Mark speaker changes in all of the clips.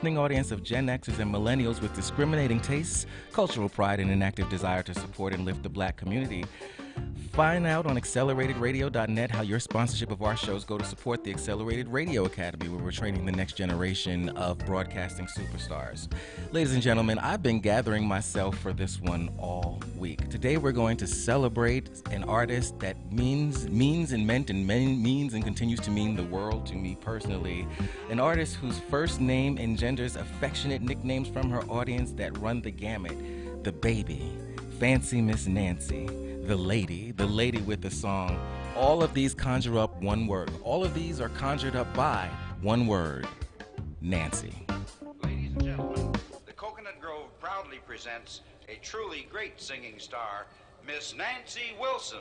Speaker 1: Listening audience of Gen Xers and millennials with discriminating tastes, cultural pride, and an active desire to support and lift the black community. Find out on acceleratedradio.net how your sponsorship of our shows go to support the Accelerated Radio Academy, where we're training the next generation of broadcasting superstars. Ladies and gentlemen, I've been gathering myself for this one all week. Today we're going to celebrate an artist that means and continues to mean the world to me personally. An artist whose first name engenders affectionate nicknames from her audience that run the gamut. The Baby, Fancy Miss Nancy, the lady with the song. All of these conjure up one word. All of these are conjured up by one word: Nancy.
Speaker 2: Ladies and gentlemen, the Coconut Grove proudly presents a truly great singing star, Miss Nancy Wilson.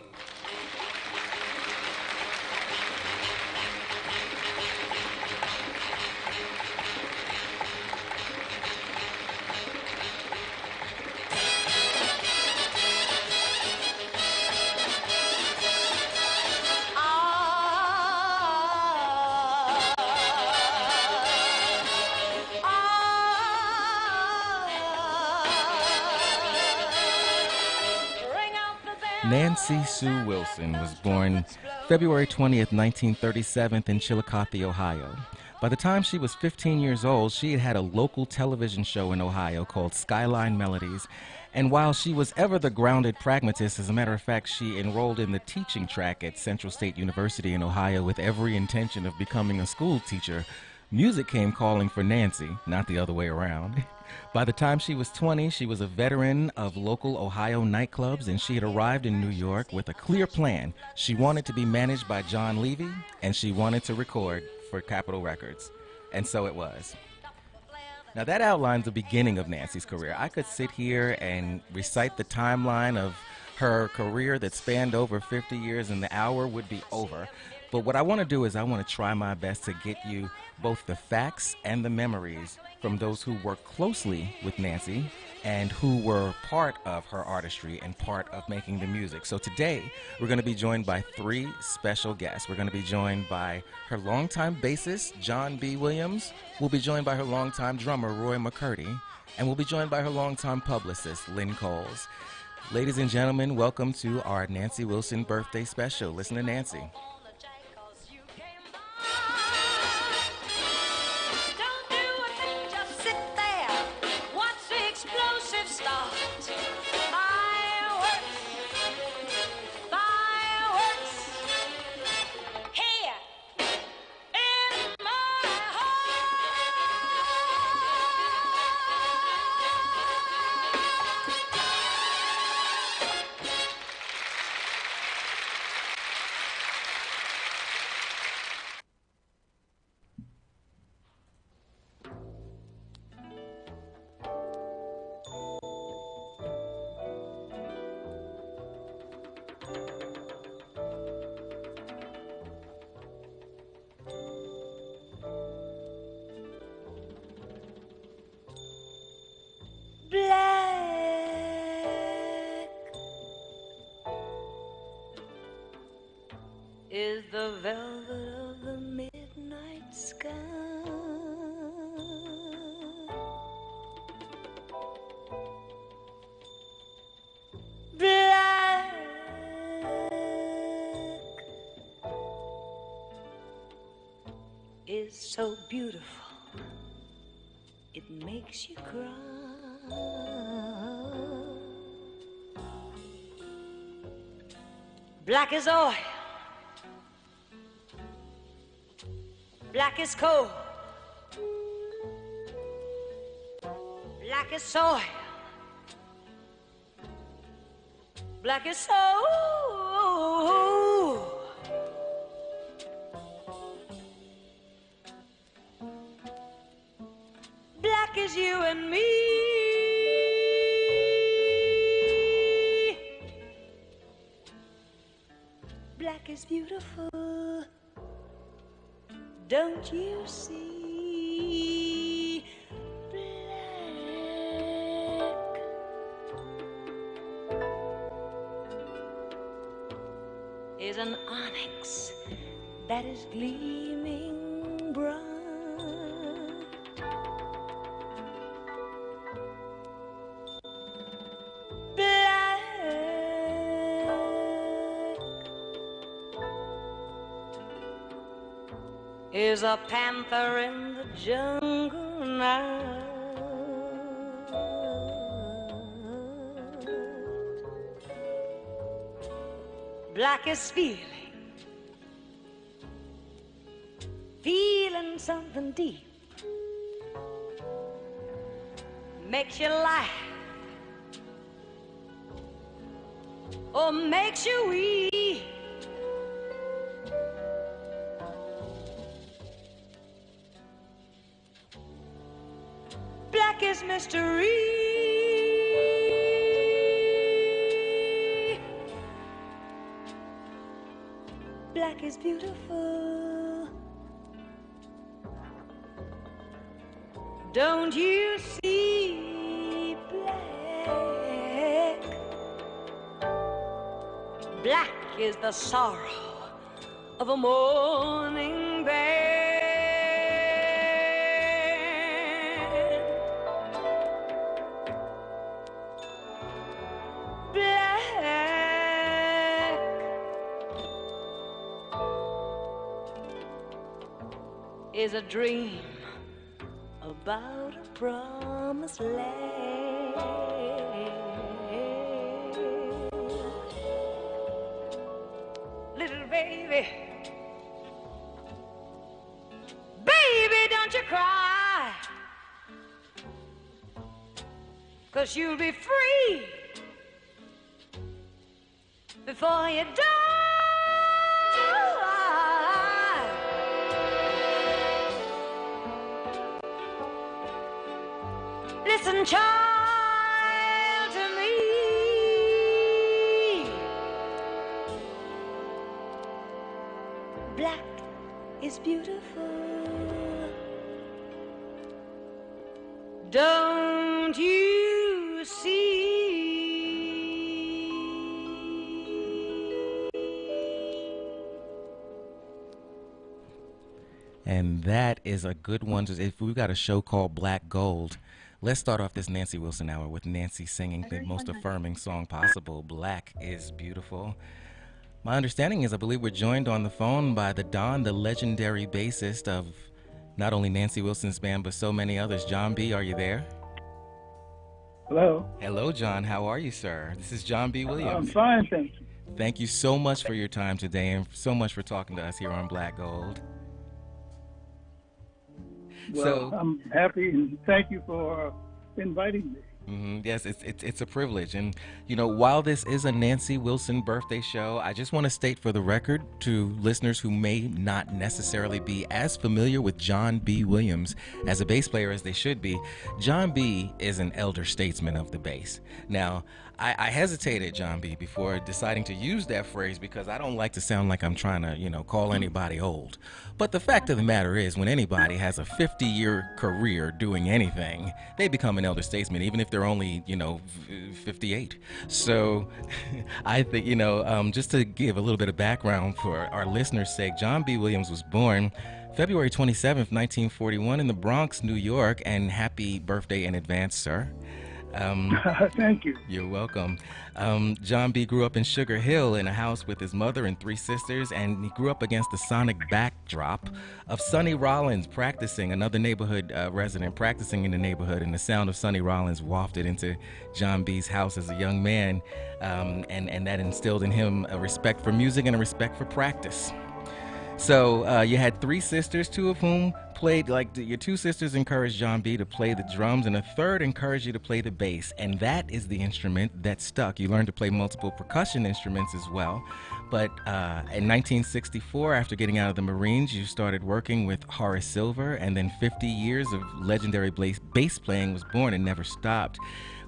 Speaker 1: Nancy Sue Wilson was born February 20th, 1937 in Chillicothe, Ohio. By the time she was 15 years old, she had had a local television show in Ohio called Skyline Melodies. And while she was ever the grounded pragmatist, as a matter of fact, she enrolled in the teaching track at Central State University in Ohio with every intention of becoming a school teacher. Music came calling for Nancy, not the other way around. By the time she was 20, she was a veteran of local Ohio nightclubs, and she had arrived in New York with a clear plan. She wanted to be managed by John Levy, and she wanted to record for Capitol Records. And so it was. Now that outlines the beginning of Nancy's career. I could sit here and recite the timeline of her career that spanned over 50 years, and the hour would be over. But what I want to do is I want to try my best to get you both the facts and the memories from those who worked closely with Nancy and who were part of her artistry and part of making the music. So today, we're going to be joined by three special guests. We're going to be joined by her longtime bassist, John B. Williams. We'll be joined by her longtime drummer, Roy McCurdy. And we'll be joined by her longtime publicist, Lynn Coles. Ladies and gentlemen, welcome to our Nancy Wilson birthday special. Listen to Nancy.
Speaker 3: Is the velvet of the midnight sky. Black is so beautiful, it makes you cry. Black as oil, black as coal, black as soil, black as soul, black as you and me. Black is beautiful, don't you see? Black is an onyx that is gleaming bright. is a panther in the jungle now. Black is feeling something deep. Makes you laugh or makes you weep. Black is mystery. Black is beautiful. Don't you see black? Black is the sorrow of a mourning band. Black is a dream about a promised land. Little baby, baby, don't you cry, 'cause you'll be free before you die. Listen, child, to me. Black is beautiful. Don't you see?
Speaker 1: And that is a good one. If we've got a show called Black Gold, let's start off this Nancy Wilson hour with Nancy singing the most affirming song possible, Black is Beautiful. My understanding is I believe we're joined on the phone by the Don, the legendary bassist of not only Nancy Wilson's band, but so many others. John B., are you there?
Speaker 4: Hello.
Speaker 1: Hello, John. How are you, sir? This is John B. Williams.
Speaker 4: I'm fine, thank you.
Speaker 1: Thank you so much for your time today and so much for talking to us here on Black Gold.
Speaker 4: Well, I'm happy and thank you for inviting me.
Speaker 1: Yes, it's a privilege. And, you know, while this is a Nancy Wilson birthday show, I just want to state for the record to listeners who may not necessarily be as familiar with John B. Williams as a bass player as they should be, John B. is an elder statesman of the bass. Now, I hesitated, John B., before deciding to use that phrase because I don't like to sound like I'm trying to, call anybody old. But the fact of the matter is, when anybody has a 50-year career doing anything, they become an elder statesman, even if they're only, 58. So I think, just to give a little bit of background for our listeners' sake, John B. Williams was born February 27th, 1941 in the Bronx, New York, and happy birthday in advance, sir.
Speaker 4: Thank you.
Speaker 1: You're welcome. John B. grew up in Sugar Hill in a house with his mother and 3 sisters, and he grew up against the sonic backdrop of Sonny Rollins practicing, another neighborhood resident practicing in the neighborhood, and the sound of Sonny Rollins wafted into John B.'s house as a young man, and that instilled in him a respect for music and a respect for practice. So you had 3 sisters, 2 of whom played, your 2 sisters encouraged John B. to play the drums, and a third encouraged you to play the bass, and that is the instrument that stuck. You learned to play multiple percussion instruments as well, but in 1964, after getting out of the Marines, you started working with Horace Silver, and then 50 years of legendary bass playing was born and never stopped.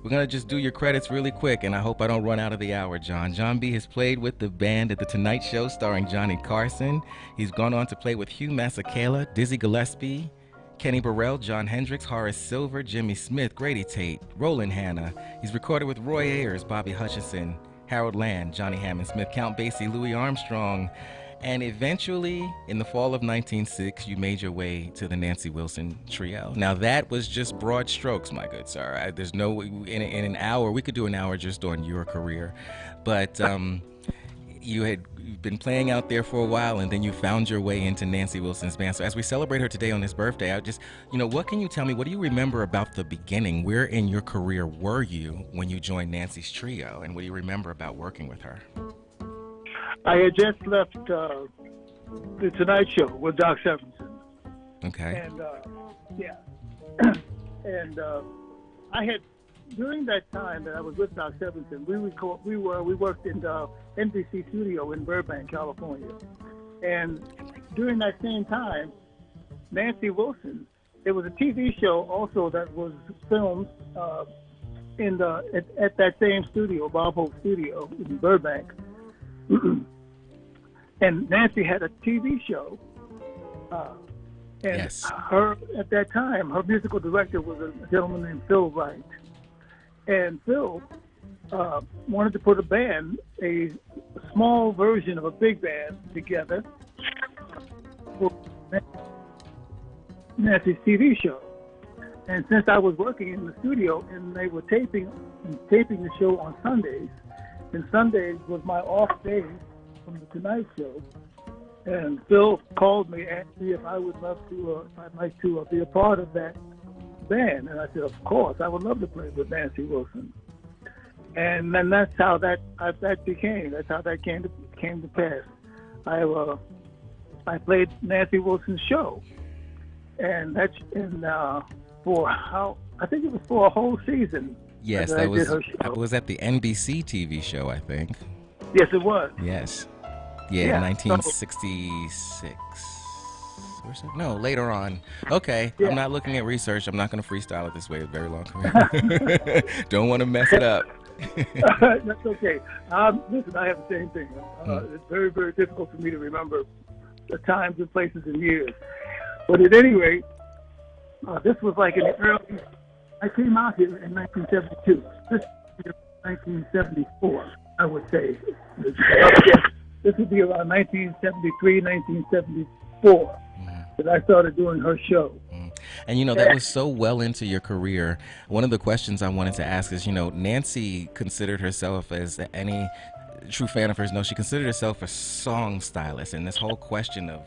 Speaker 1: We're going to just do your credits really quick, and I hope I don't run out of the hour, John. John B. has played with the band at The Tonight Show starring Johnny Carson. He's gone on to play with Hugh Masekela, Dizzy Gillespie, Kenny Burrell, John Hendricks, Horace Silver, Jimmy Smith, Grady Tate, Roland Hanna. He's recorded with Roy Ayers, Bobby Hutcherson, Harold Land, Johnny Hammond Smith, Count Basie, Louis Armstrong. And eventually, in the fall of 1906, you made your way to the Nancy Wilson Trio. Now, that was just broad strokes, my good sir. There's no, in an hour, we could do an hour just on your career. But you've been playing out there for a while, and then you found your way into Nancy Wilson's band. So as we celebrate her today on this birthday, I just, what can you tell me? What do you remember about the beginning? Where in your career were you when you joined Nancy's trio, and what do you remember about working with her?
Speaker 4: I had just left the Tonight Show with Doc Severinsen.
Speaker 1: Okay.
Speaker 4: And and I had, during that time that I was with Doc Severinsen, we worked in the NBC studio in Burbank, California. And during that same time, Nancy Wilson, there was a TV show also that was filmed at that same studio, Bob Hope Studio in Burbank. And Nancy had a TV show. And
Speaker 1: yes.
Speaker 4: At that time, her musical director was a gentleman named Phil Wright. And Phil wanted to put a small version of a big band together for Nancy's TV show. And since I was working in the studio and they were taping the show on Sundays, and Sundays was my off day from the Tonight Show, and Phil called me, asked me if I would love to, if I'd like to be a part of that band, and I said, of course, I would love to play with Nancy Wilson. And then that's how that became. That's how that came to pass. I played Nancy Wilson's show, and that's I think it was for a whole season.
Speaker 1: Yes, that was at the NBC TV show, I think.
Speaker 4: Yes, it was.
Speaker 1: Yes. Yeah, 1966. Or so? No, later on. Okay, yeah. I'm not looking at research. I'm not going to freestyle it this way. It's a very long career. Don't want to mess it up.
Speaker 4: That's okay. Listen, I have the same thing. It's very, very difficult for me to remember the times and places and years. But at any rate, this was like in the early... I came out here in 1972. This is 1974, I would say. This would be around 1973, 1974 that I started doing her show.
Speaker 1: And, that was so well into your career. One of the questions I wanted to ask is, Nancy considered herself, as any true fan of hers knows, she considered herself a song stylist. And this whole question of,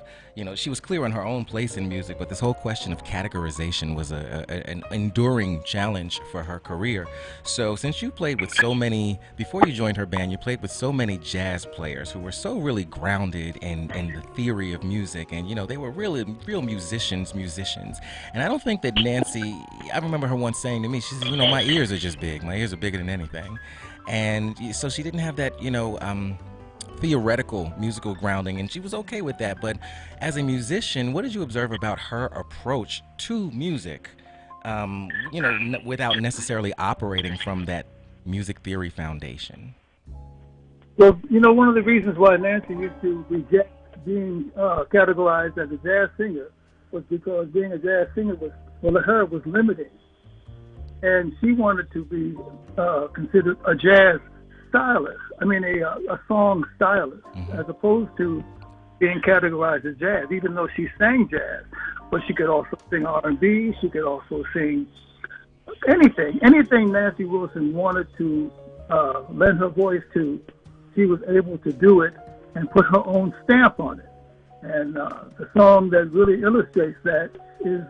Speaker 1: she was clear on her own place in music, but this whole question of categorization was an enduring challenge for her career. So since you played with so many, before you joined her band, you played with so many jazz players who were so really grounded in the theory of music, and they were really real musicians. And I don't think that Nancy, I remember her once saying to me, she said, my ears are just big. My ears are bigger than anything. And so she didn't have that, theoretical musical grounding, and she was okay with that. But as a musician, what did you observe about her approach to music, without necessarily operating from that music theory foundation?
Speaker 4: Well, one of the reasons why Nancy used to reject being categorized as a jazz singer was because being a jazz singer was limiting. And she wanted to be considered a jazz stylist. I mean, a song stylist, as opposed to being categorized as jazz, even though she sang jazz. But she could also sing R&B. She could also sing anything Nancy Wilson wanted to lend her voice to. She was able to do it and put her own stamp on it. And the song that really illustrates that is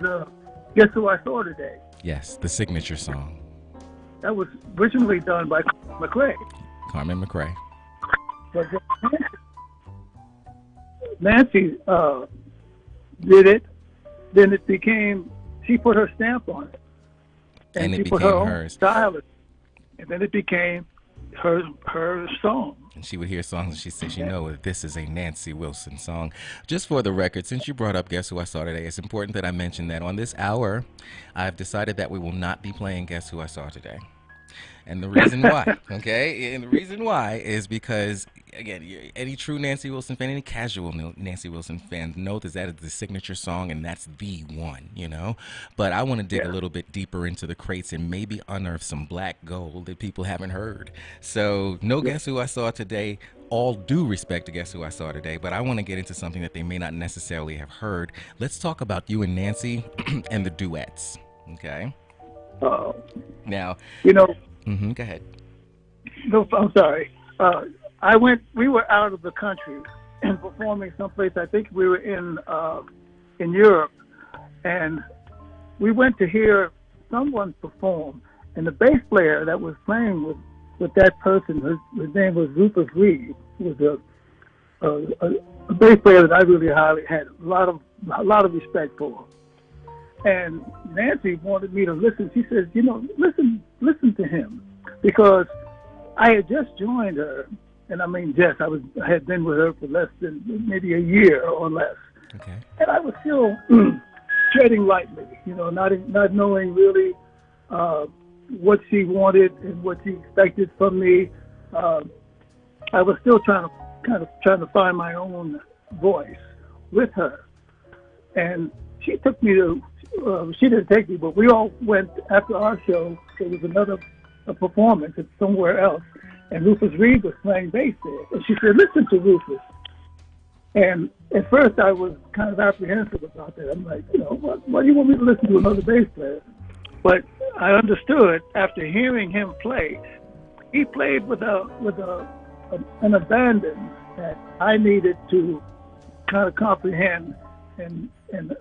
Speaker 4: Guess Who I Saw Today.
Speaker 1: Yes, the signature song.
Speaker 4: That was originally done by
Speaker 1: Carmen McRae.
Speaker 4: But Nancy did it. Then it became, she put her stamp on it.
Speaker 1: And it
Speaker 4: she
Speaker 1: became
Speaker 4: put her
Speaker 1: hers.
Speaker 4: Own style. And then it became her song.
Speaker 1: And she would hear songs and she'd say, this is a Nancy Wilson song. Just for the record, since you brought up Guess Who I Saw Today, it's important that I mention that on this hour, I've decided that we will not be playing Guess Who I Saw Today. And the reason why, and the reason why is because, again, any true Nancy Wilson fan, any casual Nancy Wilson fan knows that is the signature song, and that's the one, But I want to dig a little bit deeper into the crates and maybe unearth some black gold that people haven't heard. So, Guess Who I Saw Today. All due respect to Guess Who I Saw Today, but I want to get into something that they may not necessarily have heard. Let's talk about you and Nancy and the duets, okay? Now,
Speaker 4: go
Speaker 1: go ahead.
Speaker 4: No, I'm sorry. We were out of the country and performing someplace. I think we were in Europe, and we went to hear someone perform. And the bass player that was playing with that person, his name was Rufus Reed. He was a bass player that I really highly had a lot of respect for. And Nancy wanted me to listen. She says, listen to him, because I had just joined her, and I mean, I had been with her for less than maybe a year or less,
Speaker 1: Okay.
Speaker 4: and I was still treading lightly, not knowing really what she wanted and what she expected from me. I was still trying to find my own voice with her, and she took me to. She didn't take me, but we all went after our show. There was a performance at somewhere else, and Rufus Reed was playing bass there. And she said, "Listen to Rufus." And at first, I was kind of apprehensive about that. I'm like, why do you want me to listen to another bass player? But I understood after hearing him play. He played with an abandon that I needed to kind of comprehend and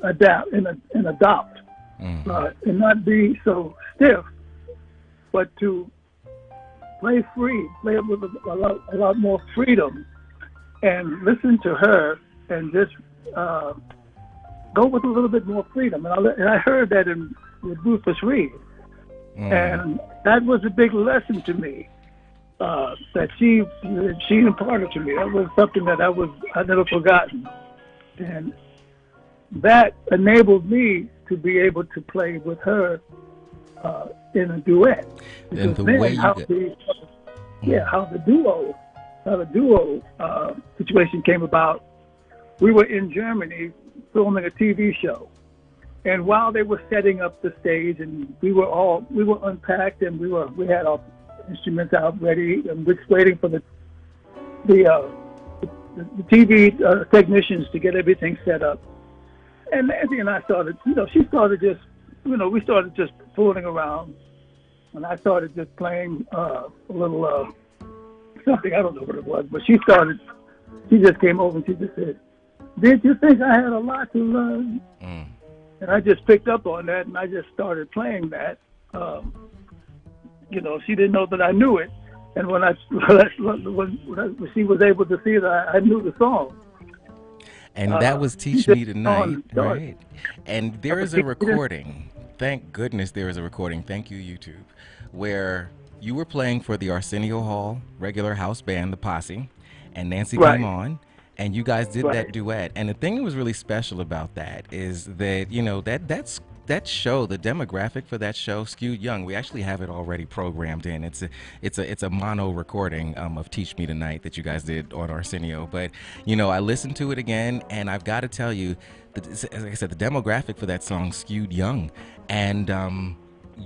Speaker 4: adapt and adopt, and not be so stiff, but to play free, play with a lot more freedom, and listen to her and just go with a little bit more freedom. And I heard that with Rufus Reed, and that was a big lesson to me. That she imparted to me. That was something that I never forgotten, and that enabled me to be able to play with her in a duet.
Speaker 1: And the way
Speaker 4: how the duo situation came about. We were in Germany filming a TV show, and while they were setting up the stage, and we were unpacked, and we had our instruments out ready, and we're waiting for the TV technicians to get everything set up. And Nancy and I started, we started just fooling around, and I started just playing a little something, I don't know what it was, but she just came over and she just said, "Did you think I had a lot to learn?" And I just picked up on that, and I just started playing that. She didn't know that I knew it, and when she was able to see that I knew the song.
Speaker 1: And that was Teach Me Tonight, right? And there is a recording. Thank goodness there is a recording. Thank you, YouTube, where you were playing for the Arsenio Hall regular house band, the Posse, and Nancy came on, and you guys did that duet. And the thing that was really special about that is that, that show, the demographic for that show, skewed young. We actually have it already programmed in. It's a mono recording of Teach Me Tonight that you guys did on Arsenio. But I listened to it again, and I've got to tell you, as I said, the demographic for that song skewed young, and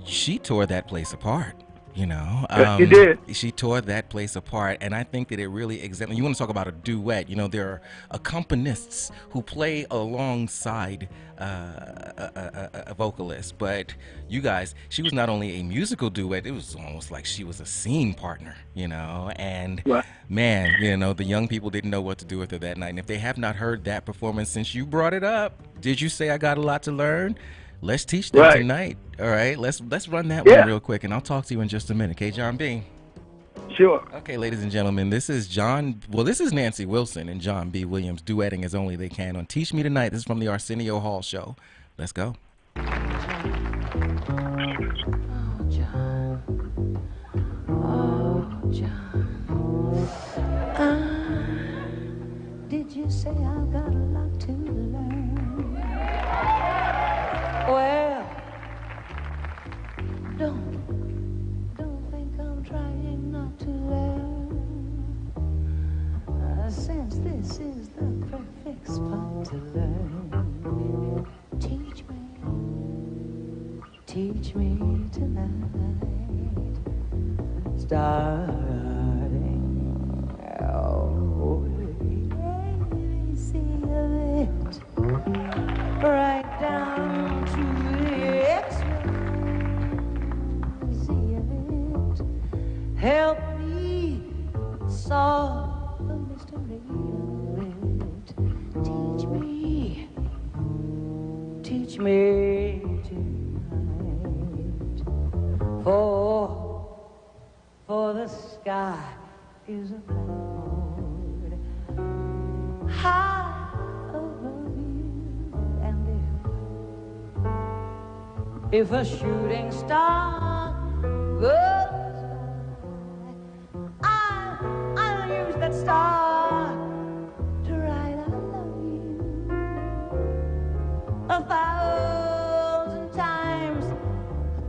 Speaker 1: she tore that place apart.
Speaker 4: She did.
Speaker 1: She tore that place apart, and I think that it really you want to talk about a duet. There are accompanists who play alongside a vocalist, but you guys, she was not only a musical duet, it was almost like she was a scene partner, and man, the young people didn't know what to do with her that night. And if they have not heard that performance since you brought it up, Did You Say I Got a Lot to Learn? Let's teach them tonight. All right, let's run that one real quick, and I'll talk to you in just a minute. Okay, John B?
Speaker 4: Sure.
Speaker 1: Okay, ladies and gentlemen, this is Nancy Wilson and John B. Williams duetting as only they can on Teach Me Tonight. This is from the Arsenio Hall show. Let's go.
Speaker 3: Oh, John. Oh, John. Did you say I've got a lot to learn? Well, don't think I'm trying not to learn. Since this is the perfect spot to learn, teach me tonight. Starting, see it right down to the X-ray. See it. Help me solve the mystery of it. Teach me tonight, for the sky is a blackboard high above you, and if a shooting star goes by, I'll use that star to write I love you 1,000 times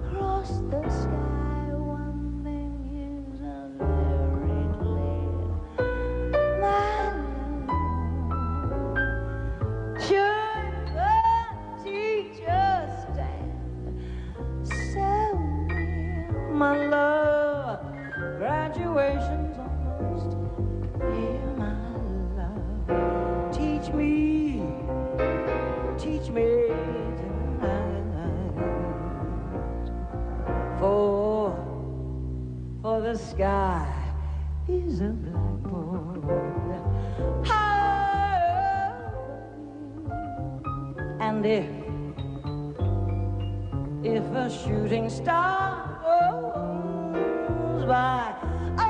Speaker 3: across the sky. One thing is very clear, my love, should the teacher stand so near, my love, graduation's almost here, my love. Teach me tonight, for the sky is a blackboard high above you, and if a shooting star goes by, I'll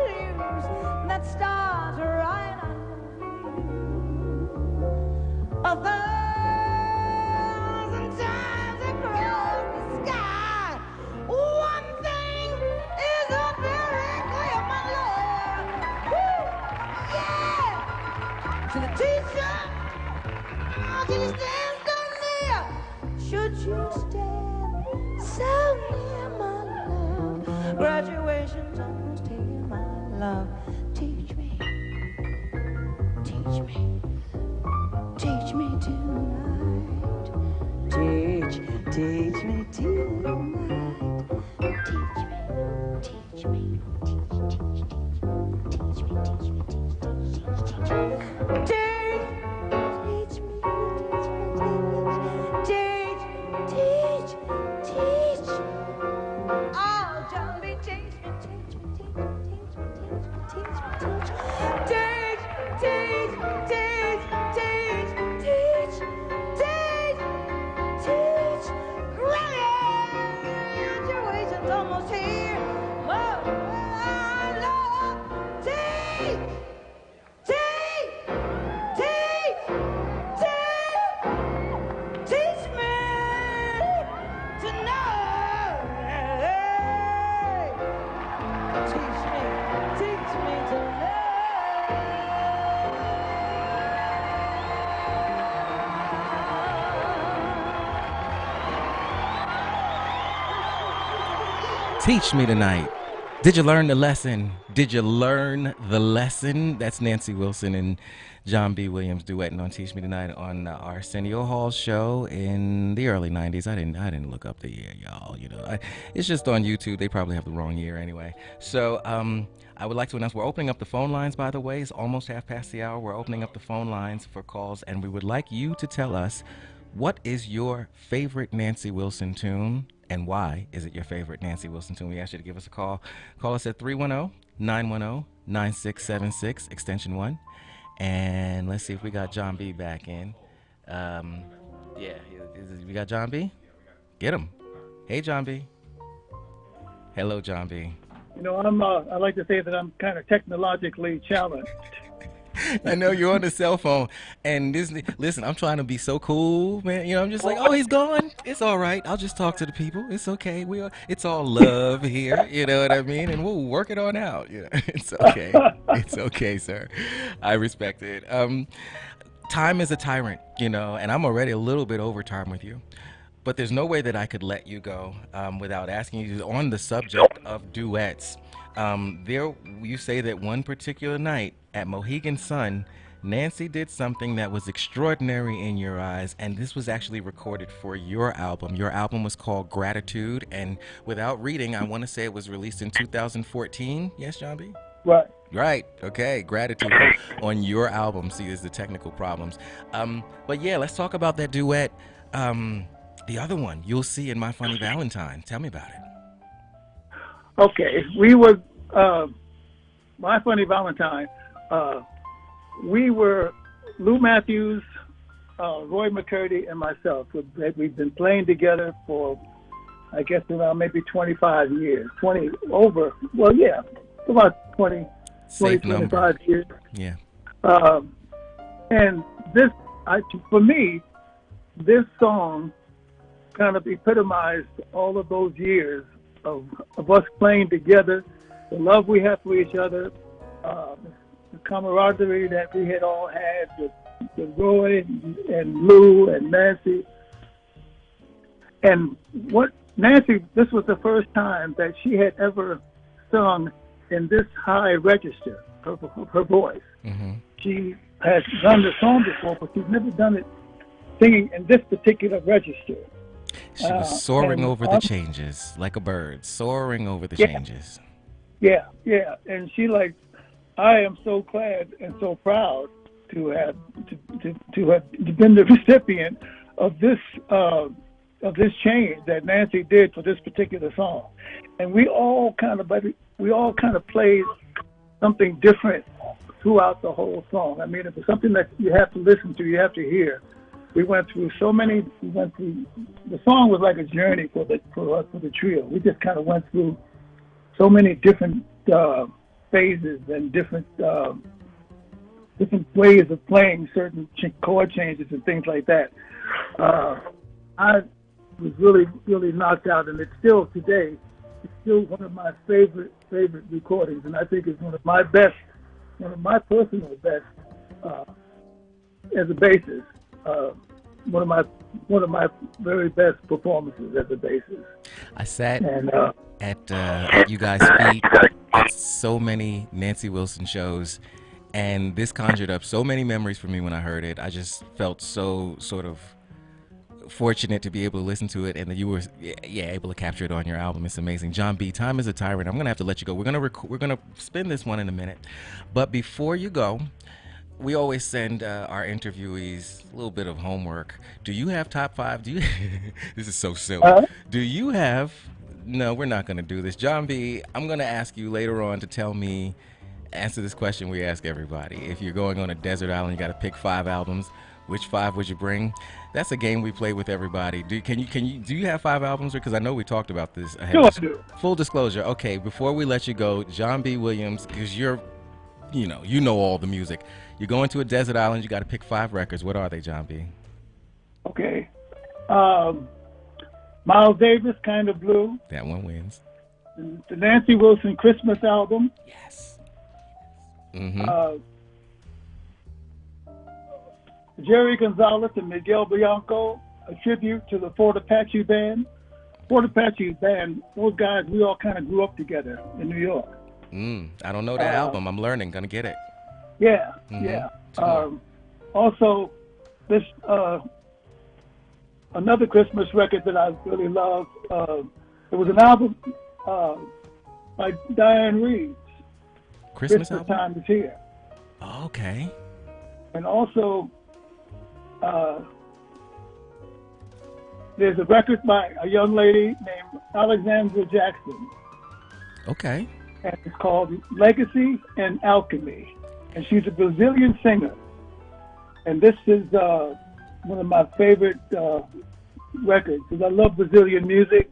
Speaker 3: use that star to write I love you 1,000 times across the sky. One thing is a very clear, my love. Woo! Yeah! To the teacher, till he stands so near. Should you stand so near, my love, graduation's almost here, my love. Teach me tonight. Teach me tonight. Teach me. Oh, John B, teach me. Graduation's almost here. My love, teach me tonight. Teach me tonight.
Speaker 1: Teach me tonight. Did you learn the lesson? Did you learn the lesson? That's Nancy Wilson and John B. Williams duetting on Teach Me Tonight on Arsenio Hall's show in the early 90s. I didn't look up the year, y'all. You know, it's just on YouTube. They probably have the wrong year anyway. So I would like to announce we're opening up the phone lines, by the way. It's almost 5:30. We're opening up the phone lines for calls, and we would like you to tell us, what is your favorite Nancy Wilson tune? And why is it your favorite Nancy Wilson tune? We ask you to give us a call. Call us at 310-910-9676, extension 1. And let's see if we got John B back in. We got John B? Get him. Hey, John B. Hello, John B.
Speaker 4: You know, I like to say that I'm kind of technologically challenged.
Speaker 1: I know you're on the cell phone, and listen, I'm trying to be so cool, man. You know, I'm just like, oh, he's gone. It's all right. I'll just talk to the people. It's okay. It's all love here. You know what I mean? And we'll work it on out. Yeah, it's okay. It's okay, sir. I respect it. Time is a tyrant, you know, and I'm already a little bit over time with you. But there's no way that I could let you go without asking you on the subject of duets. You say that one particular night at Mohegan Sun, Nancy did something that was extraordinary in your eyes, and this was actually recorded for your album. Your album was called Gratitude, and without reading, I want to say it was released in 2014. Yes, John B?
Speaker 4: Right.
Speaker 1: Right. Okay. Gratitude on your album. See, there's the technical problems. But yeah, let's talk about that duet. The other one, You'll See in My Funny Valentine. Tell me about it.
Speaker 4: Okay. We were My Funny Valentine, we were Lou Matthews, Roy McCurdy, and myself. We've been playing together for, I guess, around maybe 25 years. 20 over, well, yeah, about 20,
Speaker 1: Safe
Speaker 4: 25 years.
Speaker 1: Yeah.
Speaker 4: And this, for me, this song kind of epitomized all of those years of us playing together, the love we have for each other, the camaraderie that we had all had with Roy and Lou and Nancy. And Nancy, this was the first time that she had ever sung in this high register, her voice.
Speaker 1: Mm-hmm.
Speaker 4: She had done the song before, but she's never done it singing in this particular register.
Speaker 1: She was soaring over the changes like a bird, soaring over the changes.
Speaker 4: Yeah. And she I am so glad and so proud to have been the recipient of this change that Nancy did for this particular song. And we all kind of played something different throughout the whole song. I mean, it was something that you have to listen to, you have to hear. We went through the song was like a journey for the trio. We just kind of went through so many different phases and different ways of playing certain chord changes and things like that. I was really, really knocked out, and it's still today, it's still one of my favorite recordings, and I think it's one of my personal best as a bassist. One of my very best performances as a bassist.
Speaker 1: I sat at you guys' feet at so many Nancy Wilson shows, and this conjured up so many memories for me when I heard it. I just felt so sort of fortunate to be able to listen to it, and that you were able to capture it on your album. It's amazing. John B., time is a tyrant. I'm gonna have to let you go. We're gonna spin this one in a minute, but before you go, we always send our interviewees a little bit of homework. Do you have top 5? This is so silly. Do you have? No, we're not gonna do this. John B., I'm gonna ask you later on to answer this question we ask everybody. If you're going on a desert island, you got to pick 5 albums. Which 5 would you bring? That's a game we play with everybody. Do you have 5 albums? Because I know we talked about this ahead.
Speaker 4: Sure, I do.
Speaker 1: Full disclosure. Okay, before we let you go, John B. Williams, because you know all the music. You're going to a desert island. You got to pick 5 records. What are they, John B.?
Speaker 4: Okay. Miles Davis, Kind of Blue.
Speaker 1: That one wins.
Speaker 4: The Nancy Wilson Christmas album.
Speaker 1: Yes. Mm-hmm.
Speaker 4: Jerry Gonzalez and Miguel Bianco, a tribute to the Fort Apache Band. Fort Apache Band, those guys, we all kind of grew up together in New York.
Speaker 1: I don't know that album. I'm learning. Gonna get it.
Speaker 4: Yeah,
Speaker 1: Mm-hmm.
Speaker 4: yeah. Also, this another Christmas record that I really love. It was an album by Diane Reeves.
Speaker 1: Christmas
Speaker 4: album?
Speaker 1: album?
Speaker 4: Time is Here.
Speaker 1: Oh, okay.
Speaker 4: And also, there's a record by a young lady named Alexandra Jackson.
Speaker 1: Okay.
Speaker 4: And it's called Legacy and Alchemy. And she's a Brazilian singer. And this is one of my favorite records, because I love Brazilian music.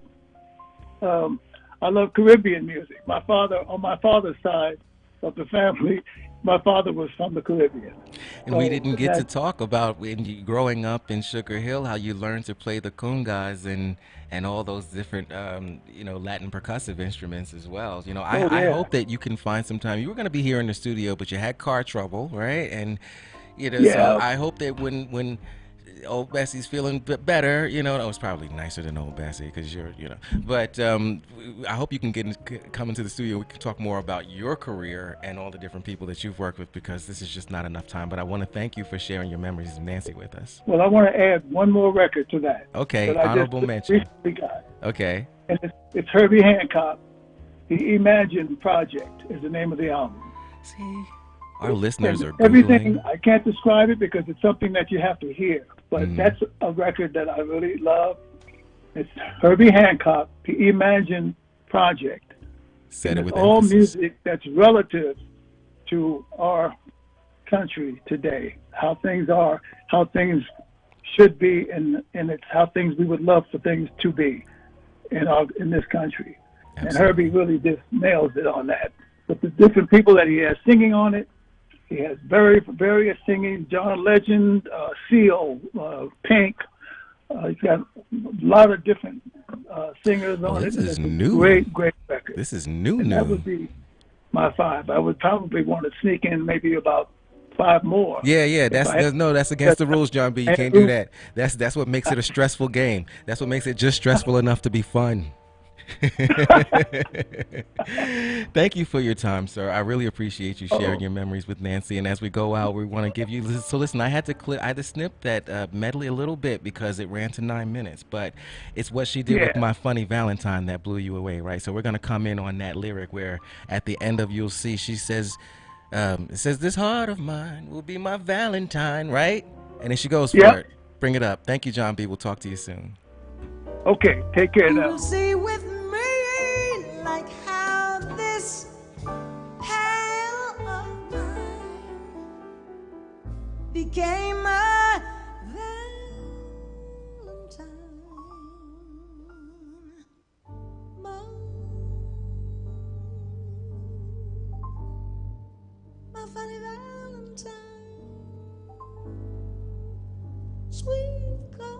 Speaker 4: I love Caribbean music. On my father's side of the family, my father was from the Caribbean.
Speaker 1: And we didn't get to talk about when you growing up in Sugar Hill, how you learned to play the congas and all those different, Latin percussive instruments as well. I hope that you can find some time. You were going to be here in the studio, but you had car trouble, right? And, so I hope that when old Bessie's feeling better, it's probably nicer than old Bessie because but I hope you can come into the studio. We can talk more about your career and all the different people that you've worked with, because this is just not enough time. But I want to thank you for sharing your memories of Nancy with us.
Speaker 4: Well, I want to add one more record to that.
Speaker 1: Okay, honorable mention.
Speaker 4: Got.
Speaker 1: Okay.
Speaker 4: And it's Herbie Hancock. The Imagine Project is the name of the album.
Speaker 1: See, our listeners are Googling.
Speaker 4: Everything, I can't describe it because it's something that you have to hear. But that's a record that I really love. It's Herbie Hancock, The Imagine Project.
Speaker 1: Said it
Speaker 4: it's
Speaker 1: with
Speaker 4: all
Speaker 1: emphasis.
Speaker 4: music that's relative to our country today, how things are, how things should be, and it's how things we would love for things to be in this country.
Speaker 1: Absolutely.
Speaker 4: And Herbie really just nails it on that. With the different people that he has singing on it, he has various singing, John Legend, Seal, Pink. He's got a lot of different singers on
Speaker 1: this
Speaker 4: it.
Speaker 1: is
Speaker 4: It's a
Speaker 1: new.
Speaker 4: great record.
Speaker 1: This is new.
Speaker 4: And that would be my 5. I would probably want to sneak in maybe about 5 more.
Speaker 1: Yeah. That's against the rules, John B. You can't do that. That's what makes it a stressful game. That's what makes it just stressful enough to be fun. Thank you for your time, sir. I really appreciate you sharing your memories with Nancy. And as we go out, we want to give you. So listen, I had to snip that medley a little bit because it ran to 9 minutes. But it's what she did with My Funny Valentine that blew you away, right? So we're gonna come in on that lyric where at the end of You'll See, she says, it says, "This heart of mine will be my Valentine," right? And then she goes for it. Bring it up. Thank you, John B. We'll talk to you soon.
Speaker 4: Okay, take care now.
Speaker 3: You'll see with me like how this hell of mine became a Valentine. My funny Valentine, sweet God.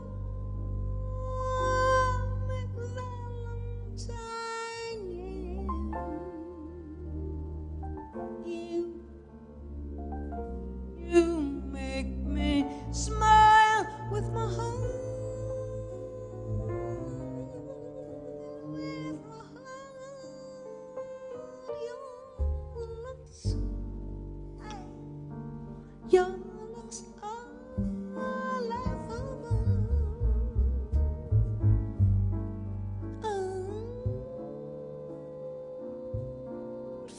Speaker 3: You make me smile with my heart. Your looks are laughable.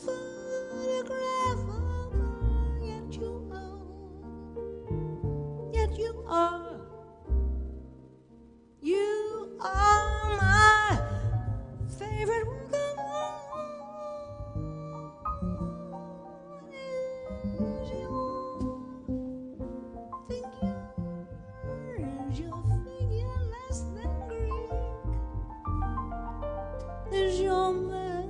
Speaker 3: Photograph of me, yet you are my favorite work of art. Is your figure less than Greek? Is your man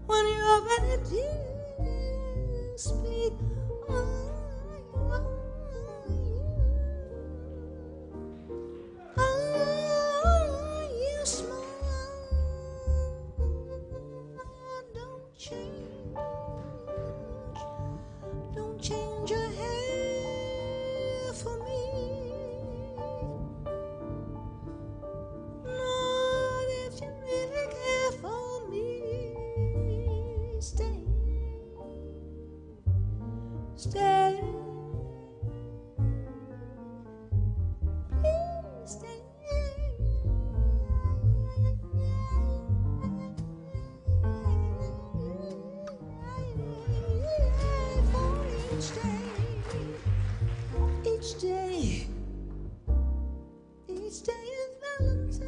Speaker 3: when you're ready to speak, you smile, don't change your hair for me. Lord, if you really care for me, stay. Please stay. For each day is Valentine's Day.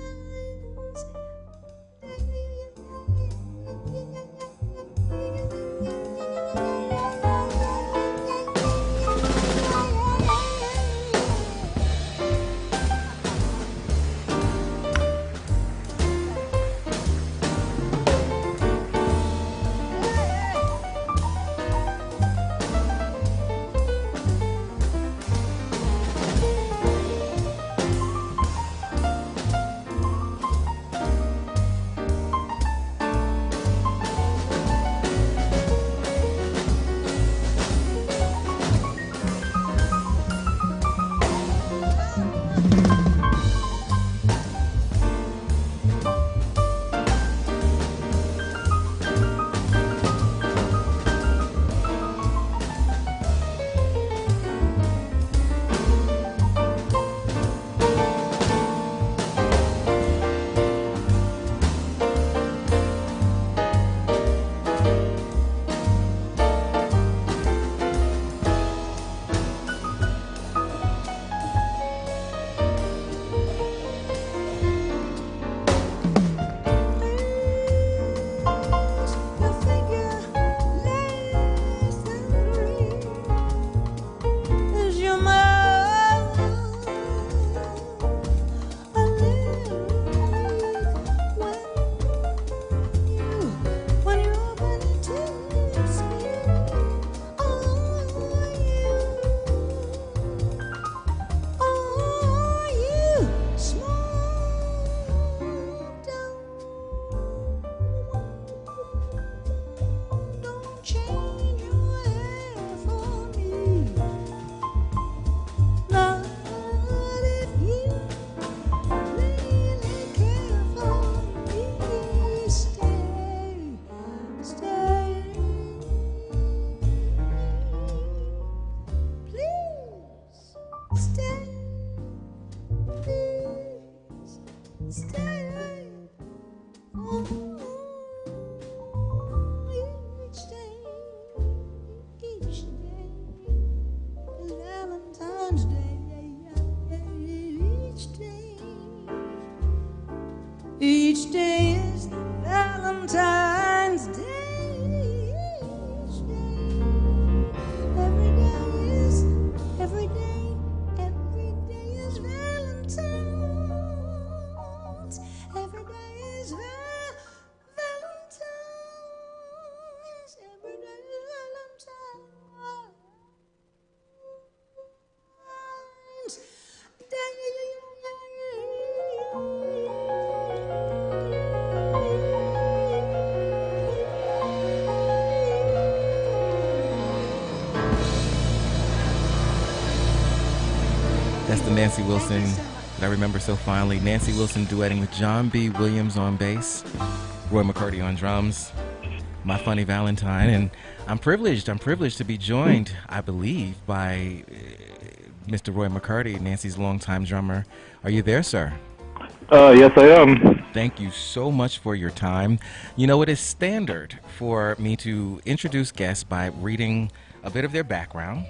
Speaker 1: That's the Nancy Wilson that I remember so fondly. Nancy Wilson duetting with John B. Williams on bass, Roy McCurdy on drums, My Funny Valentine. And I'm privileged to be joined, I believe, by Mr. Roy McCurdy, Nancy's longtime drummer. Are you there, sir?
Speaker 5: Yes, I am.
Speaker 1: Thank you so much for your time. You know, it is standard for me to introduce guests by reading a bit of their background.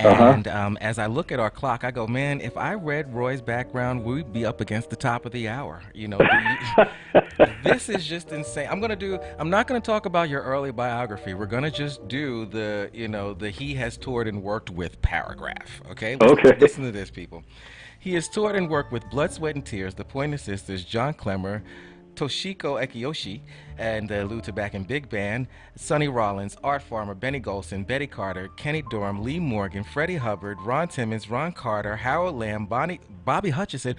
Speaker 1: And as I look at our clock, I go, man, if I read Roy's background, we'd be up against the top of the hour. You know, this is just insane. I'm not going to talk about your early biography. We're going to just do the he has toured and worked with paragraph. Okay? Listen to this, people. He has toured and worked with Blood, Sweat, and Tears, the Pointer Sisters, John Clemmer, Toshiko Ekiyoshi, and Lou Tabak and Big Band, Sonny Rollins, Art Farmer, Benny Golson, Betty Carter, Kenny Dorham, Lee Morgan, Freddie Hubbard, Ron Timmons, Ron Carter, Harold Lamb, Bobby Hutcherson,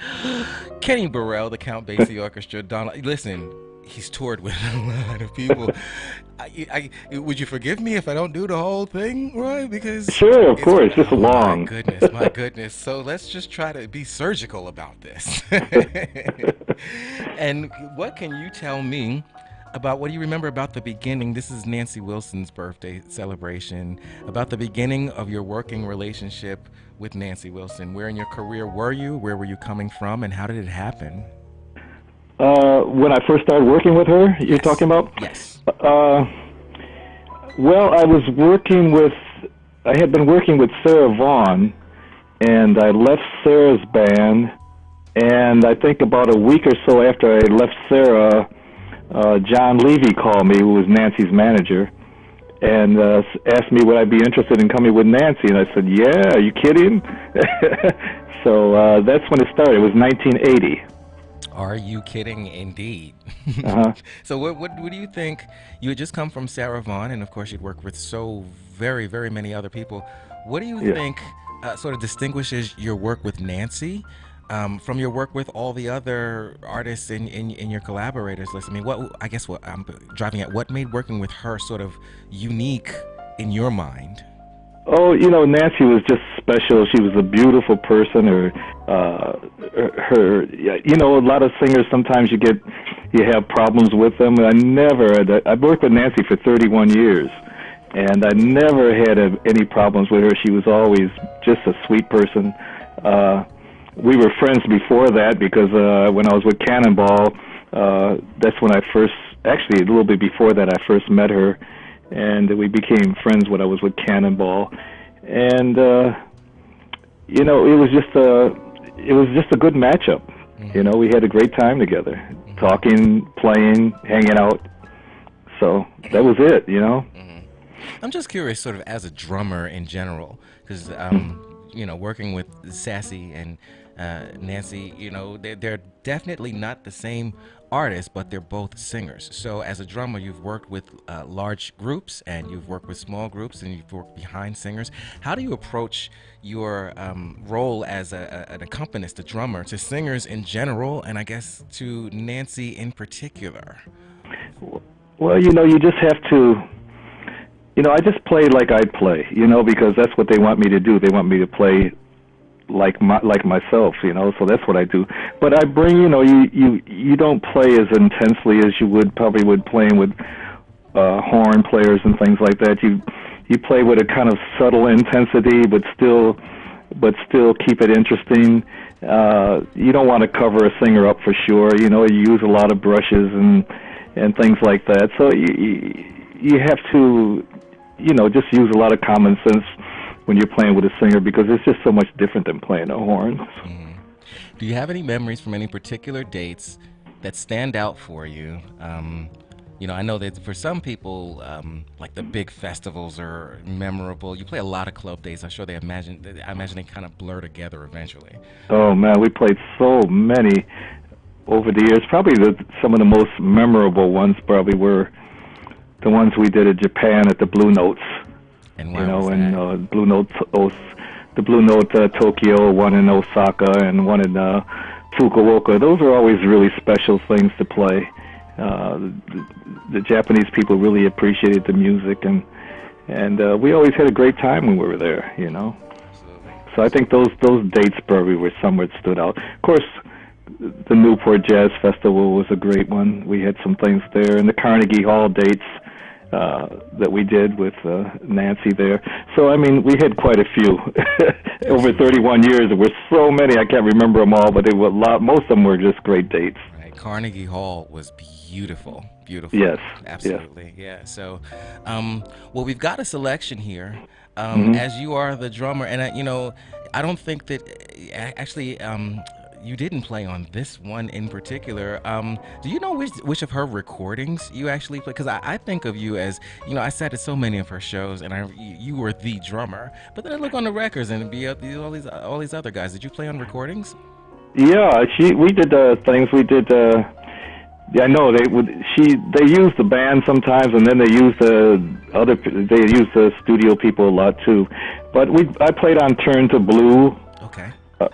Speaker 1: Kenny Burrell, the Count Basie Orchestra, Donald. Listen, he's toured with a lot of people. Would you forgive me if I don't do the whole thing, Roy? Because
Speaker 5: sure, of course, it's long.
Speaker 1: My goodness. So let's just try to be surgical about this. And what can you tell me about what do you remember about the beginning? This is Nancy Wilson's birthday celebration. About the beginning of your working relationship with Nancy Wilson. Where in your career were you? Where were you coming from? And how did it happen?
Speaker 5: When I first started working with her, you're talking about?
Speaker 1: Yes.
Speaker 5: Well, I had been working with Sarah Vaughan, and I left Sarah's band, and I think about a week or so after I left Sarah, John Levy called me, who was Nancy's manager, and asked me would I be interested in coming with Nancy, and I said, yeah, are you kidding? So that's when it started. It was 1980.
Speaker 1: Are you kidding? Indeed. So what do you think? You had just come from Sarah Vaughan, and of course you'd worked with so very, very many other people. What do you think sort of distinguishes your work with Nancy from your work with all the other artists in your collaborators list? I mean, what I'm driving at, what made working with her sort of unique in your mind?
Speaker 5: Oh, Nancy was just special. She was a beautiful person. A lot of singers, sometimes you have problems with them. I've worked with Nancy for 31 years, and I never had any problems with her. She was always just a sweet person. We were friends before that because when I was with Cannonball, that's when actually a little bit before that, I first met her. And we became friends when I was with Cannonball, and it was just a good matchup. Mm-hmm. We had a great time together, mm-hmm. talking, playing, hanging out. So that was it.
Speaker 1: Mm-hmm. I'm just curious, sort of as a drummer in general, because working with Sassy and Nancy, they're definitely not the same artists, but they're both singers. So as a drummer, you've worked with large groups, and you've worked with small groups, and you've worked behind singers. How do you approach your role as an accompanist, a drummer, to singers in general, and I guess to Nancy in particular?
Speaker 5: Well, you just have to, I just play like I play, because that's what they want me to do. They want me to play like myself, so that's what I do. But I bring, you don't play as intensely as you probably would playing with horn players and things like that. You play with a kind of subtle intensity, but still keep it interesting. You don't want to cover a singer up for sure. You use a lot of brushes and things like that. So you have to, just use a lot of common sense when you're playing with a singer, because it's just so much different than playing a horn.
Speaker 1: Mm-hmm. Do you have any memories from any particular dates that stand out for you? I know that for some people, like the big festivals are memorable. You play a lot of club days. I'm sure I imagine they kind of blur together eventually.
Speaker 5: Oh man, we played so many over the years. Probably some of the most memorable ones probably were the ones we did in Japan at the Blue Notes.
Speaker 1: And that?
Speaker 5: Blue Note, the Blue Note Tokyo, one in Osaka, and one in Fukuoka. Those are always really special things to play. The Japanese people really appreciated the music, and we always had a great time when we were there.
Speaker 1: Absolutely.
Speaker 5: So I think those dates probably were somewhat stood out. Of course, the Newport Jazz Festival was a great one. We had some things there, and the Carnegie Hall dates that we did with Nancy there. So I mean, we had quite a few over 31 years. There were so many, I can't remember them all, but they were a lot. Most of them were just great dates.
Speaker 1: Right. Carnegie Hall was beautiful. Beautiful.
Speaker 5: Yes.
Speaker 1: Absolutely. Yeah. So, well, we've got a selection here. As you are the drummer, and I don't think that actually you didn't play on this one in particular. Do you know which of her recordings you actually play? Because I think of you as, I sat at so many of her shows, and you were the drummer. But then I look on the records, and it'd be all these other guys. Did you play on recordings?
Speaker 5: Yeah, we did things. We did. I know they used the band sometimes, and then they used the studio people a lot too. But I played on Turn to Blue.
Speaker 1: Okay.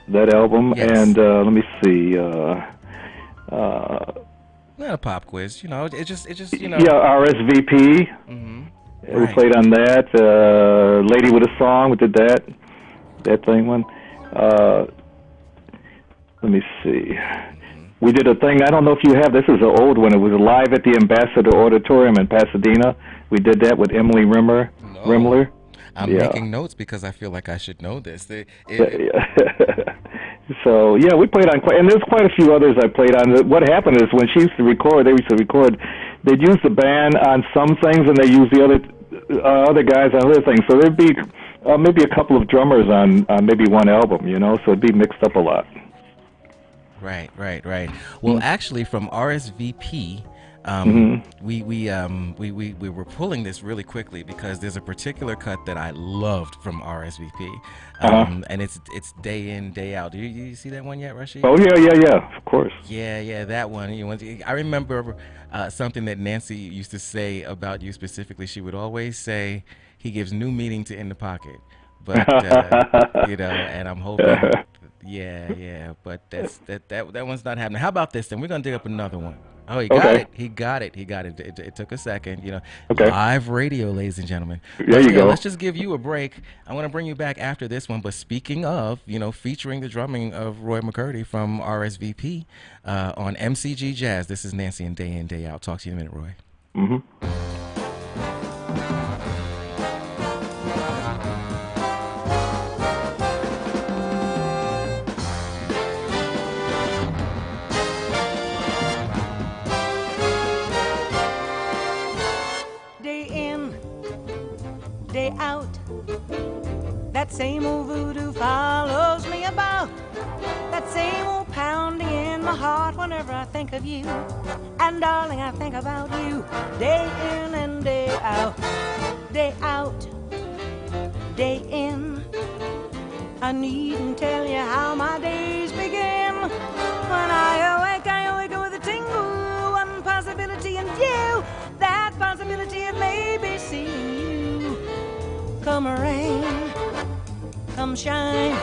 Speaker 5: That album,
Speaker 1: yes.
Speaker 5: And let me see.
Speaker 1: Not a pop quiz, It just
Speaker 5: Yeah, RSVP.
Speaker 1: Mm-hmm.
Speaker 5: We played on that. Lady with a Song. We did that thing one. Let me see. We did a thing, I don't know if you have, this is an old one. It was live at the Ambassador Auditorium in Pasadena. We did that with Emily Rimmer.
Speaker 1: No.
Speaker 5: Rimler.
Speaker 1: I'm making notes because I feel like I should know this.
Speaker 5: So, yeah, we played on and there's quite a few others I played on. What happened is when they used to record, they'd use the band on some things and they use the other guys on other things. So there'd be maybe a couple of drummers on maybe one album, so it'd be mixed up a lot.
Speaker 1: Right. Well, actually, from RSVP, we were pulling this really quickly because there's a particular cut that I loved from RSVP, and it's Day In, Day Out. Do you see that one yet, Rashid?
Speaker 5: Oh yeah, of course.
Speaker 1: Yeah, that one. I remember something that Nancy used to say about you specifically. She would always say, "He gives new meaning to In the Pocket," but and I'm hoping. Yeah, but that one's not happening. How about this then? We're gonna dig up another one. Oh, he got it. It took a second,
Speaker 5: Okay.
Speaker 1: Live radio, ladies and gentlemen.
Speaker 5: There you go.
Speaker 1: Let's just give you a break. I want to bring you back after this one. But speaking of, featuring the drumming of Roy McCurdy from RSVP on MCG Jazz. This is Nancy and Day In, Day Out. Talk to you in a minute, Roy.
Speaker 5: Mm-hmm.
Speaker 3: Day out, that same old voodoo follows me about, that same old pounding in my heart whenever I think of you, and darling, I think about you, day in and day out, day out, day in. I needn't tell you how my days begin. When I awake with a tingle, one possibility in view, that possibility of maybe seeing you. Come rain, come shine,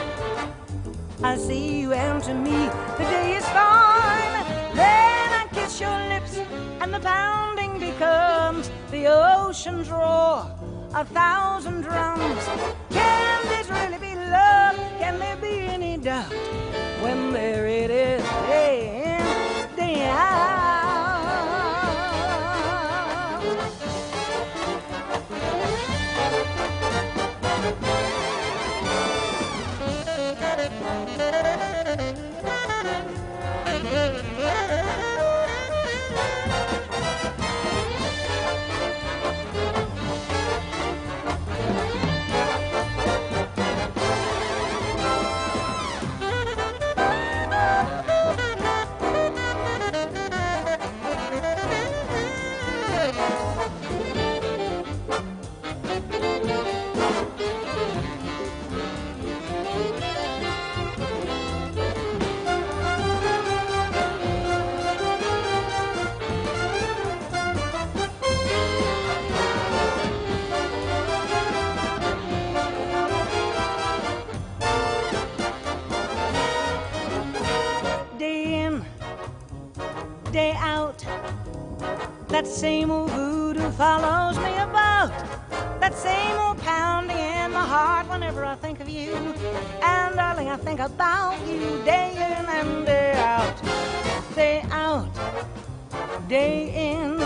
Speaker 3: I see you and to me the day is fine. Then I kiss your lips and the pounding becomes the ocean's roar, 1,000 drums. Can this really be love? Can there be any doubt when there it is, day in, day out? Day out, that same old voodoo follows me about, that same old pounding in my heart whenever I think of you. And darling, I think about you day in and day out. Day out, day in.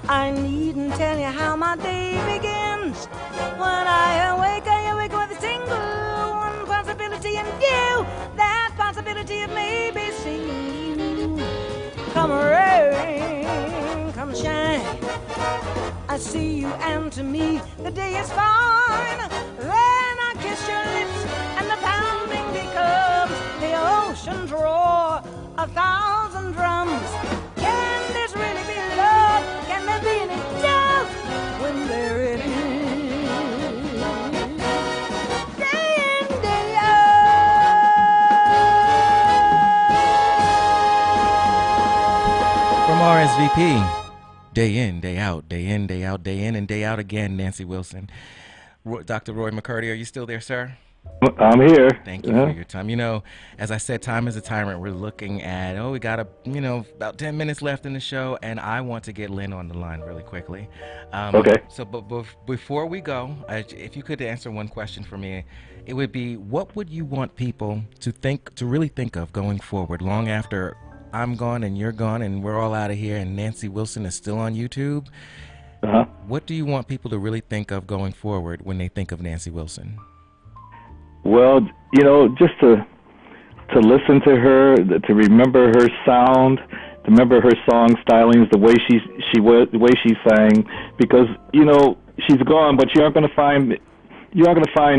Speaker 3: I needn't tell you how my day begins. When I awake with a single one possibility in view. That possibility of maybe seeing you. Come rain, come shine, I see you and to me the day is fine. Then I kiss your lips and the pounding becomes the ocean's roar, 1,000 drums. Can this really be love? Can there be any doubt when there it is? Day in, day out.
Speaker 1: From RSVP. Day in, day out, day in, day out, day in, and day out again, Nancy Wilson. Dr. Roy McCurdy, are you still there, sir?
Speaker 5: I'm here.
Speaker 1: Thank you for your time. You know, as I said, time is a tyrant. We're looking at, we got about 10 minutes left in the show, and I want to get Lynn on the line really quickly.
Speaker 5: Okay.
Speaker 1: So, but before we go, if you could answer one question for me, it would be, what would you want people to really think of going forward, long after I'm gone and you're gone and we're all out of here and Nancy Wilson is still on YouTube?
Speaker 5: Uh-huh.
Speaker 1: What do you want people to really think of going forward when they think of Nancy Wilson?
Speaker 5: Well, just to listen to her, to remember her sound, to remember her song stylings, the way she sang, because she's gone, but you aren't going to find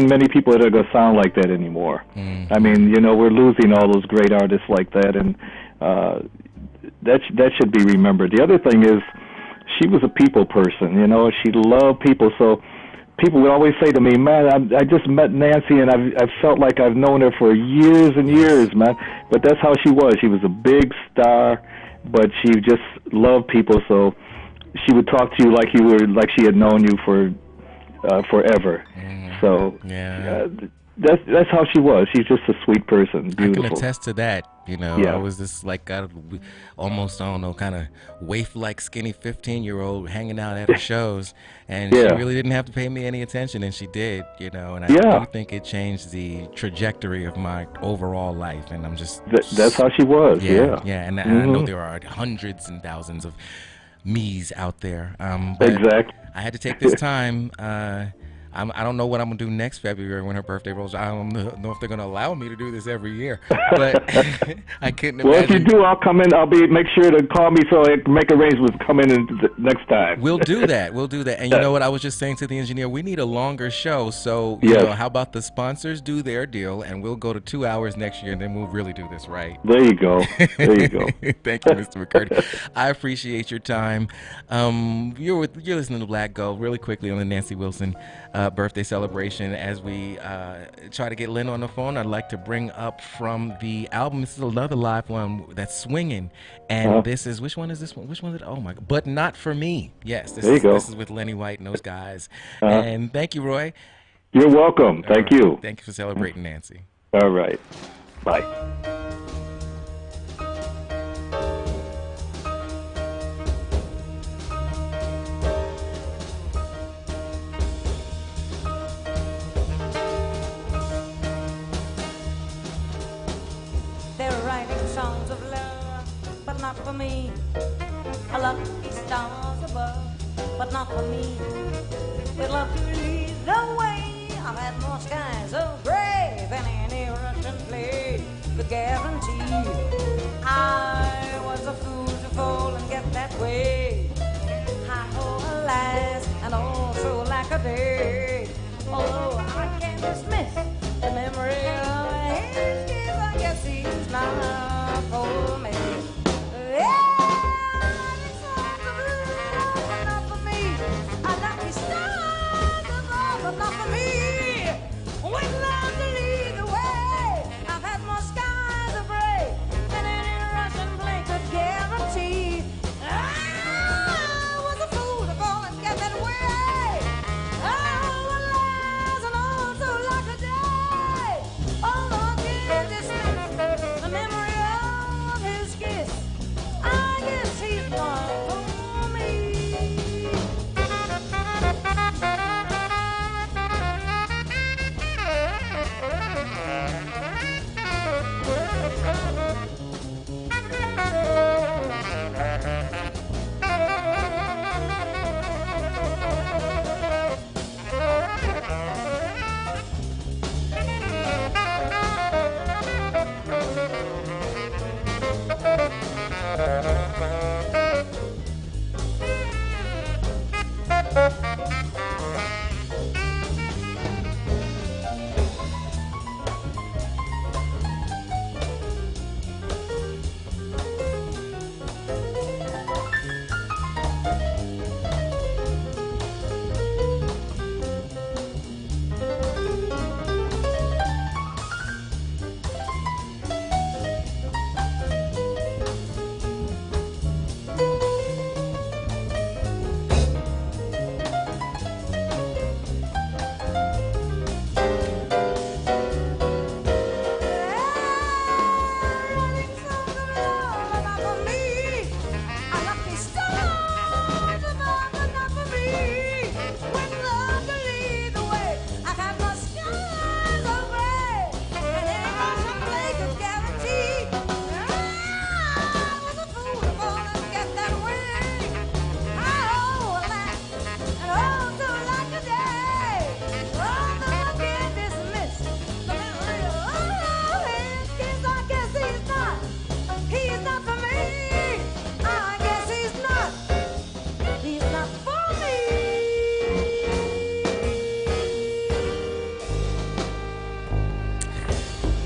Speaker 5: many people that are going to sound like that anymore. I mean, we're losing all those great artists like that, and that should be remembered. The other thing is, she was a people person. She loved people, so people would always say to me, "Man, I just met Nancy, and I've felt like I've known her for years and years, man." But that's how she was. She was a big star, but she just loved people. So she would talk to you like she had known you for forever. So that's how she was. She's just a sweet person, beautiful.
Speaker 1: I can attest to that.
Speaker 5: Yeah.
Speaker 1: I was this almost, kind of waif-like skinny 15-year-old hanging out at her shows, and she really didn't have to pay me any attention, and she did, and I do think it changed the trajectory of my overall life, and I'm just...
Speaker 5: That's how she was,
Speaker 1: Yeah, and I know there are hundreds and thousands of me's out there. But
Speaker 5: exactly.
Speaker 1: I had to take this time. I don't know what I'm going to do next February when her birthday rolls. I don't know if they're going to allow me to do this every year. But I couldn't imagine.
Speaker 5: Well, if you do, I'll come in. Make sure to call me so I can make arrangements to come in next time.
Speaker 1: We'll do that. And you know what? I was just saying to the engineer, we need a longer show. So, how about the sponsors do their deal, and we'll go to 2 hours next year, and then we'll really do this right.
Speaker 5: There you go. There you go.
Speaker 1: Thank you, Mr. McCurdy. I appreciate your time. You're listening to Black Gold really quickly on the Nancy Wilson birthday celebration. As we try to get Lynn on the phone, I'd like to bring up from the album, this is another live one that's swinging, and this is, which one is this one? Which one is it? Oh my God, But Not For Me. Yes, this is with Lenny White and those guys. And thank you, Roy.
Speaker 5: You're welcome. Thank you.
Speaker 1: Thank you for celebrating Nancy.
Speaker 5: All right. Bye.
Speaker 3: Songs of love, but not for me. I love the stars above, but not for me. We'd love to lead the way. I've had more skies of gray than any Russian play could guarantee. I was a fool to fall and get that way. Hi-ho, alas, and also like a day. Although I can't dismiss the memory of his days, I guess he's not for me. Not for me. I love these stars above, but not for me. With love to lead the way, I've had more skies of gray than any Russian play could guarantee. I was a fool to fall and get that way. Oh,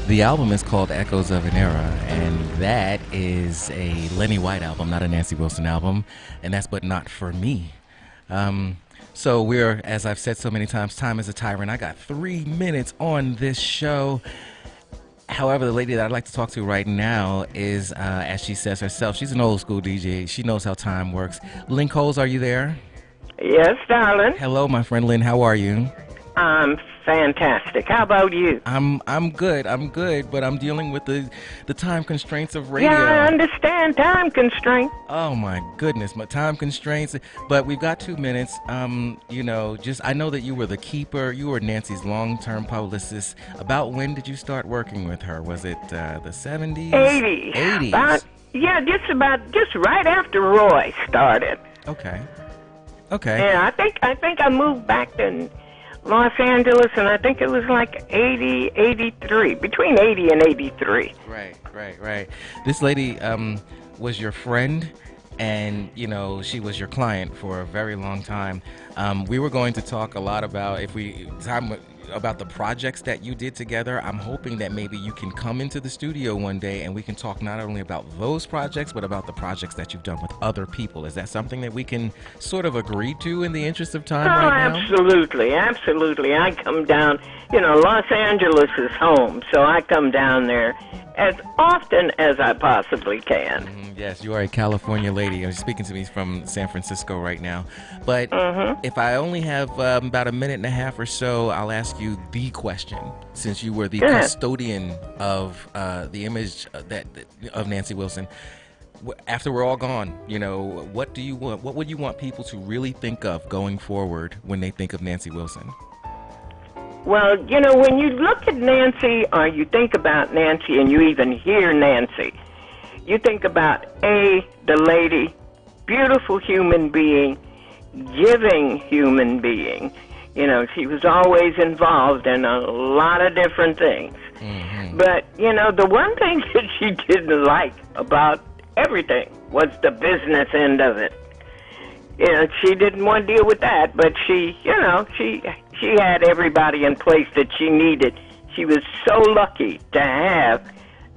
Speaker 1: The album is called Echoes of an Era, and that is a Lenny White album, not a Nancy Wilson album, and that's But Not For Me. So we're, as I've said so many times, time is a tyrant. I got 3 minutes on this show. However, the lady that I'd like to talk to right now is, as she says herself, she's an old school DJ. She knows how time works. Lynn Coles, are you there?
Speaker 6: Yes, darling.
Speaker 1: Hello, my friend Lynn. How are you?
Speaker 6: I'm fantastic. How about you?
Speaker 1: I'm good, but I'm dealing with the time constraints of radio.
Speaker 6: Yeah, I understand time constraint.
Speaker 1: Oh my goodness, my time constraints. But we've got 2 minutes. I know that you were the keeper. You were Nancy's long-term publicist. About when did you start working with her? Was it the 70s?
Speaker 6: 80s. Just right after Roy started.
Speaker 1: Okay.
Speaker 6: Yeah, I think I moved back to Los Angeles, and I think it was like 80, 83, between 80 and 83.
Speaker 1: Right. This lady was your friend, and, she was your client for a very long time. We were going to talk a lot about about the projects that you did together. I'm hoping that maybe you can come into the studio one day and we can talk not only about those projects, but about the projects that you've done with other people. Is that something that we can sort of agree to in the interest of time right now?
Speaker 6: Absolutely. I come down, Los Angeles is home, so I come down there as often as I possibly can.
Speaker 1: Yes, you are a California lady. You're speaking to me from San Francisco right now. But if I only have about a minute and a half or so, I'll ask you the question. Since you were the custodian of the image of Nancy Wilson, after we're all gone, what do you want? What would you want people to really think of going forward when they think of Nancy Wilson?
Speaker 6: Well, when you look at Nancy or you think about Nancy and you even hear Nancy, you think about the lady, beautiful human being, giving human being. She was always involved in a lot of different things. Mm-hmm. But, the one thing that she didn't like about everything was the business end of it. She didn't want to deal with that, but she had everybody in place that she needed. She was so lucky to have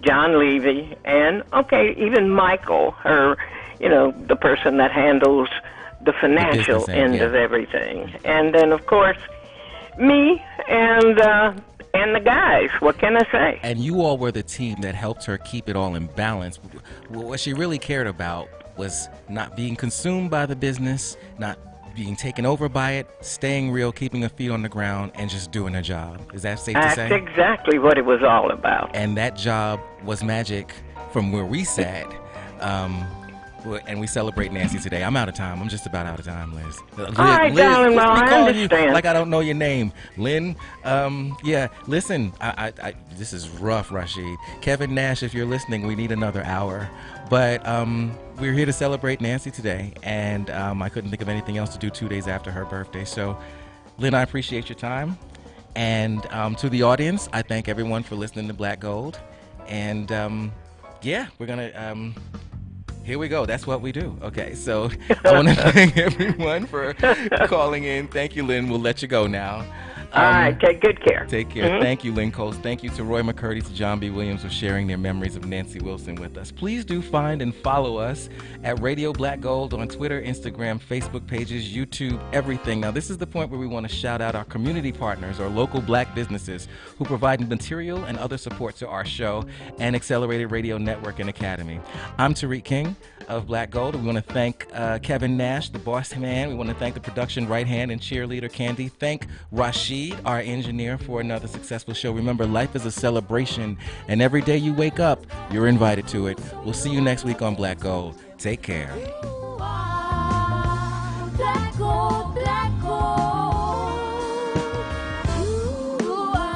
Speaker 6: John Levy and, even Michael, her, the person that handles the financial end of everything. And then, of course, me and the guys. What can I say?
Speaker 1: And you all were the team that helped her keep it all in balance. What she really cared about was not being consumed by the business, not being taken over by it, staying real, keeping her feet on the ground, and just doing her job. Is that safe to say?
Speaker 6: That's exactly what it was all about.
Speaker 1: And that job was magic from where we sat. And we celebrate Nancy today. I'm out of time. I'm just about out of time, Liz.
Speaker 6: All right, darling. Well, I understand.
Speaker 1: Like I don't know your name. Lynn, listen, I this is rough, Rashid. Kevin Nash, if you're listening, we need another hour. But we're here to celebrate Nancy today, and I couldn't think of anything else to do 2 days after her birthday. So, Lynn, I appreciate your time. And to the audience, I thank everyone for listening to Black Gold. And, we're going to... Here we go. That's what we do. Okay, so I want to thank everyone for calling in. Thank you, Lynn. We'll let you go now.
Speaker 6: All right, take good care.
Speaker 1: Take care. Mm-hmm. Thank you, Lynn Coles. Thank you to Roy McCurdy, to John B. Williams for sharing their memories of Nancy Wilson with us. Please do find and follow us at Radio Black Gold on Twitter, Instagram, Facebook pages, YouTube, everything. Now, this is the point where we want to shout out our community partners or local black businesses who provide material and other support to our show and Accelerated Radio Network and Academy. I'm Tariq King of Black Gold. We want to thank Kevin Nash, the boss man. We want to thank the production right hand and cheerleader Candy. Thank Rashid, our engineer, for another successful show. Remember, life is a celebration, and every day you wake up, you're invited to it. We'll see you next week on Black Gold. Take care.
Speaker 3: Black Gold, Black Gold. You are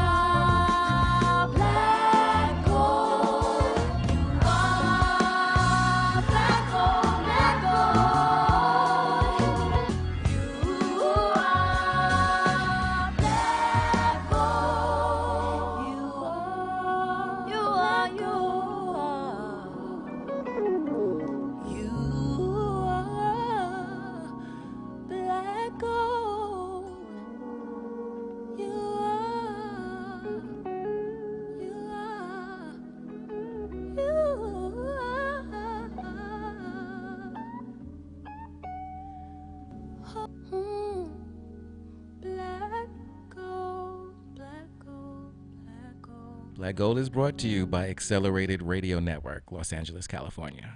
Speaker 1: Black Gold is brought to you by Accelerated Radio Network, Los Angeles, California.